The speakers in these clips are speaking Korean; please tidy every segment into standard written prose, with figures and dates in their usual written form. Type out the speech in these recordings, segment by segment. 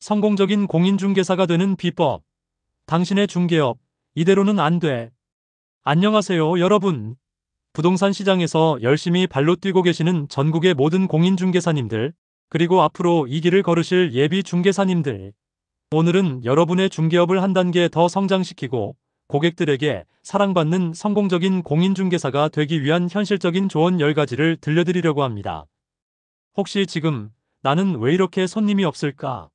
성공적인 공인중개사가 되는 비법. 당신의 중개업, 이대로는 안 돼. 안녕하세요, 여러분. 부동산 시장에서 열심히 발로 뛰고 계시는 전국의 모든 공인중개사님들, 그리고 앞으로 이 길을 걸으실 예비 중개사님들. 오늘은 여러분의 중개업을 한 단계 더 성장시키고 고객들에게 사랑받는 성공적인 공인중개사가 되기 위한 현실적인 조언 10가지를 들려드리려고 합니다. 혹시 지금 나는 왜 이렇게 손님이 없을까?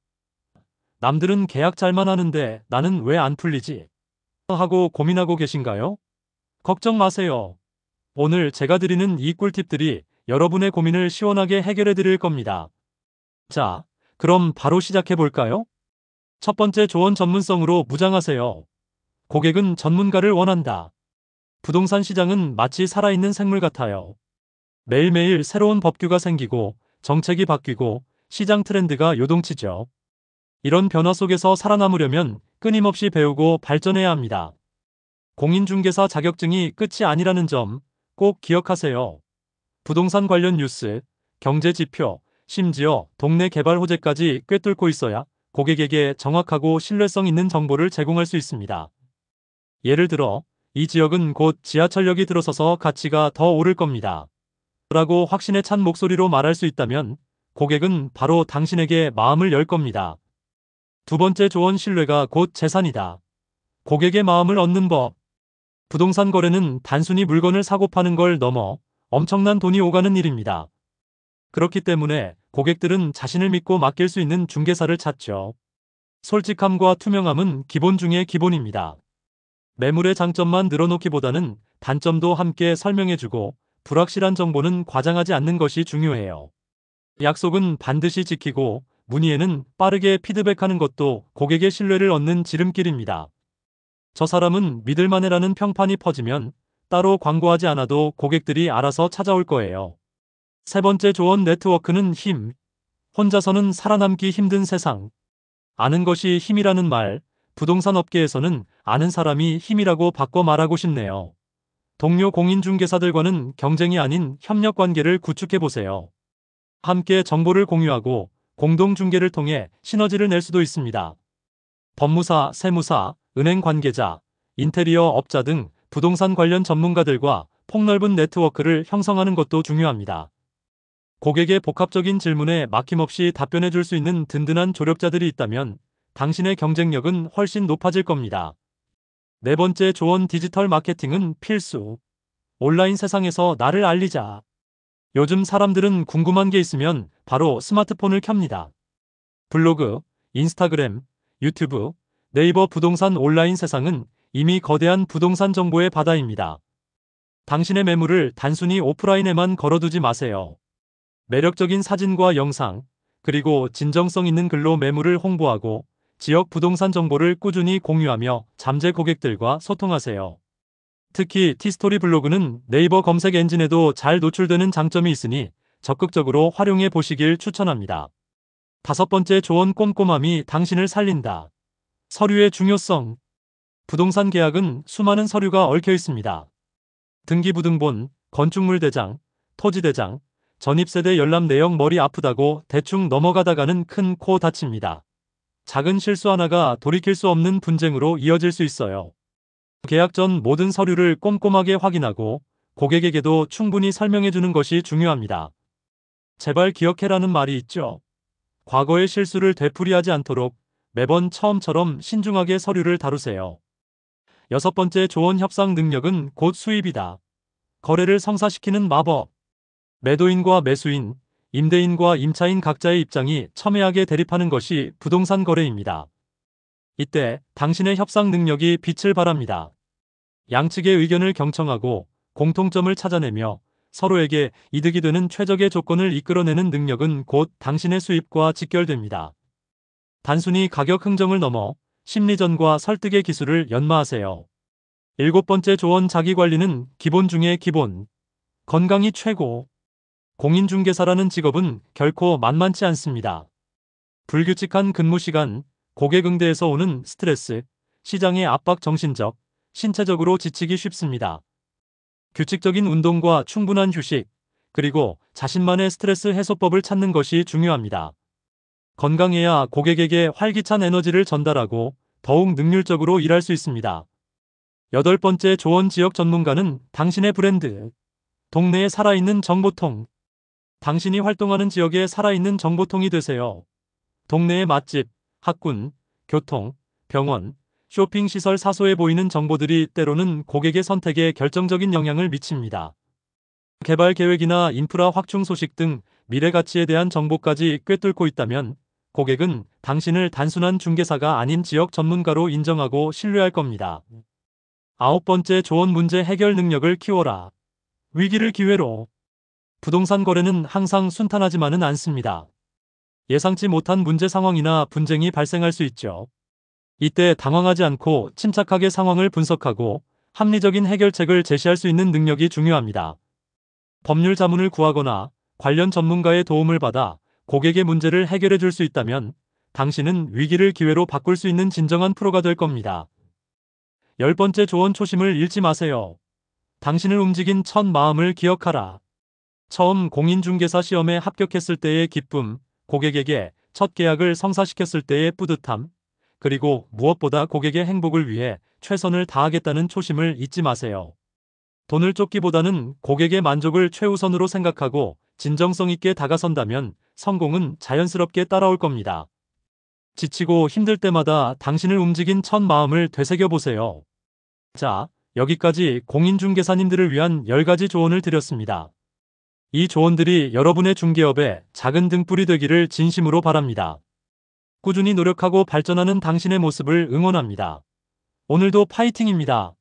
남들은 계약 잘만 하는데 나는 왜 안 풀리지? 하고 고민하고 계신가요? 걱정 마세요. 오늘 제가 드리는 이 꿀팁들이 여러분의 고민을 시원하게 해결해 드릴 겁니다. 자, 그럼 바로 시작해 볼까요? 첫 번째 조언: 전문성으로 무장하세요. 고객은 전문가를 원한다. 부동산 시장은 마치 살아있는 생물 같아요. 매일매일 새로운 법규가 생기고 정책이 바뀌고 시장 트렌드가 요동치죠. 이런 변화 속에서 살아남으려면 끊임없이 배우고 발전해야 합니다. 공인중개사 자격증이 끝이 아니라는 점 꼭 기억하세요. 부동산 관련 뉴스, 경제 지표, 심지어 동네 개발 호재까지 꿰뚫고 있어야 고객에게 정확하고 신뢰성 있는 정보를 제공할 수 있습니다. 예를 들어, 이 지역은 곧 지하철역이 들어서서 가치가 더 오를 겁니다. 라고 확신에 찬 목소리로 말할 수 있다면 고객은 바로 당신에게 마음을 열 겁니다. 두 번째 조언: 신뢰가 곧 재산이다. 고객의 마음을 얻는 법. 부동산 거래는 단순히 물건을 사고 파는 걸 넘어 엄청난 돈이 오가는 일입니다. 그렇기 때문에 고객들은 자신을 믿고 맡길 수 있는 중개사를 찾죠. 솔직함과 투명함은 기본 중의 기본입니다. 매물의 장점만 늘어놓기보다는 단점도 함께 설명해주고 불확실한 정보는 과장하지 않는 것이 중요해요. 약속은 반드시 지키고 문의에는 빠르게 피드백하는 것도 고객의 신뢰를 얻는 지름길입니다. 저 사람은 믿을만해라는 평판이 퍼지면 따로 광고하지 않아도 고객들이 알아서 찾아올 거예요. 세 번째 조언: 네트워크는 힘. 혼자서는 살아남기 힘든 세상. 아는 것이 힘이라는 말, 부동산 업계에서는 아는 사람이 힘이라고 바꿔 말하고 싶네요. 동료 공인중개사들과는 경쟁이 아닌 협력 관계를 구축해보세요. 함께 정보를 공유하고 공동 중개를 통해 시너지를 낼 수도 있습니다. 법무사, 세무사, 은행 관계자, 인테리어 업자 등 부동산 관련 전문가들과 폭넓은 네트워크를 형성하는 것도 중요합니다. 고객의 복합적인 질문에 막힘없이 답변해 줄 수 있는 든든한 조력자들이 있다면 당신의 경쟁력은 훨씬 높아질 겁니다. 네 번째 조언: 디지털 마케팅은 필수. 온라인 세상에서 나를 알리자. 요즘 사람들은 궁금한 게 있으면 바로 스마트폰을 켭니다. 블로그, 인스타그램, 유튜브, 네이버. 부동산 온라인 세상은 이미 거대한 부동산 정보의 바다입니다. 당신의 매물을 단순히 오프라인에만 걸어두지 마세요. 매력적인 사진과 영상, 그리고 진정성 있는 글로 매물을 홍보하고 지역 부동산 정보를 꾸준히 공유하며 잠재 고객들과 소통하세요. 특히 티스토리 블로그는 네이버 검색 엔진에도 잘 노출되는 장점이 있으니 적극적으로 활용해 보시길 추천합니다. 다섯 번째 조언: 꼼꼼함이 당신을 살린다. 서류의 중요성. 부동산 계약은 수많은 서류가 얽혀 있습니다. 등기부등본, 건축물 대장, 토지 대장, 전입세대 열람 내역. 머리 아프다고 대충 넘어가다가는 큰 코 다칩니다. 작은 실수 하나가 돌이킬 수 없는 분쟁으로 이어질 수 있어요. 계약 전 모든 서류를 꼼꼼하게 확인하고 고객에게도 충분히 설명해 주는 것이 중요합니다. 제발 기억해라는 말이 있죠. 과거의 실수를 되풀이하지 않도록 매번 처음처럼 신중하게 서류를 다루세요. 여섯 번째 조언: 협상 능력은 곧 수입이다. 거래를 성사시키는 마법. 매도인과 매수인, 임대인과 임차인 각자의 입장이 첨예하게 대립하는 것이 부동산 거래입니다. 이때 당신의 협상 능력이 빛을 발합니다. 양측의 의견을 경청하고 공통점을 찾아내며 서로에게 이득이 되는 최적의 조건을 이끌어내는 능력은 곧 당신의 수입과 직결됩니다. 단순히 가격 흥정을 넘어 심리전과 설득의 기술을 연마하세요. 일곱 번째 조언: 자기관리는 기본 중의 기본. 건강이 최고. 공인중개사라는 직업은 결코 만만치 않습니다. 불규칙한 근무시간, 고객 응대에서 오는 스트레스, 시장의 압박, 정신적, 신체적으로 지치기 쉽습니다. 규칙적인 운동과 충분한 휴식, 그리고 자신만의 스트레스 해소법을 찾는 것이 중요합니다. 건강해야 고객에게 활기찬 에너지를 전달하고 더욱 능률적으로 일할 수 있습니다. 여덟 번째 조언 지역 전문가는 당신의 브랜드. 동네에 살아있는 정보통. 당신이 활동하는 지역에 살아있는 정보통이 되세요. 동네의 맛집, 학군, 교통, 병원, 쇼핑시설 사소해 보이는 정보들이 때로는 고객의 선택에 결정적인 영향을 미칩니다. 개발 계획이나 인프라 확충 소식 등 미래 가치에 대한 정보까지 꿰뚫고 있다면 고객은 당신을 단순한 중개사가 아닌 지역 전문가로 인정하고 신뢰할 겁니다. 아홉 번째 조언 문제 해결 능력을 키워라. 위기를 기회로. 부동산 거래는 항상 순탄하지만은 않습니다. 예상치 못한 문제 상황이나 분쟁이 발생할 수 있죠. 이때 당황하지 않고 침착하게 상황을 분석하고 합리적인 해결책을 제시할 수 있는 능력이 중요합니다. 법률 자문을 구하거나 관련 전문가의 도움을 받아 고객의 문제를 해결해 줄 수 있다면 당신은 위기를 기회로 바꿀 수 있는 진정한 프로가 될 겁니다. 열 번째 조언 초심을 잃지 마세요. 당신을 움직인 첫 마음을 기억하라. 처음 공인중개사 시험에 합격했을 때의 기쁨, 고객에게 첫 계약을 성사시켰을 때의 뿌듯함, 그리고 무엇보다 고객의 행복을 위해 최선을 다하겠다는 초심을 잊지 마세요. 돈을 쫓기보다는 고객의 만족을 최우선으로 생각하고 진정성 있게 다가선다면 성공은 자연스럽게 따라올 겁니다. 지치고 힘들 때마다 당신을 움직인 첫 마음을 되새겨 보세요. 자, 여기까지 공인중개사님들을 위한 10가지 조언을 드렸습니다. 이 조언들이 여러분의 중개업에 작은 등불이 되기를 진심으로 바랍니다. 꾸준히 노력하고 발전하는 당신의 모습을 응원합니다. 오늘도 파이팅입니다.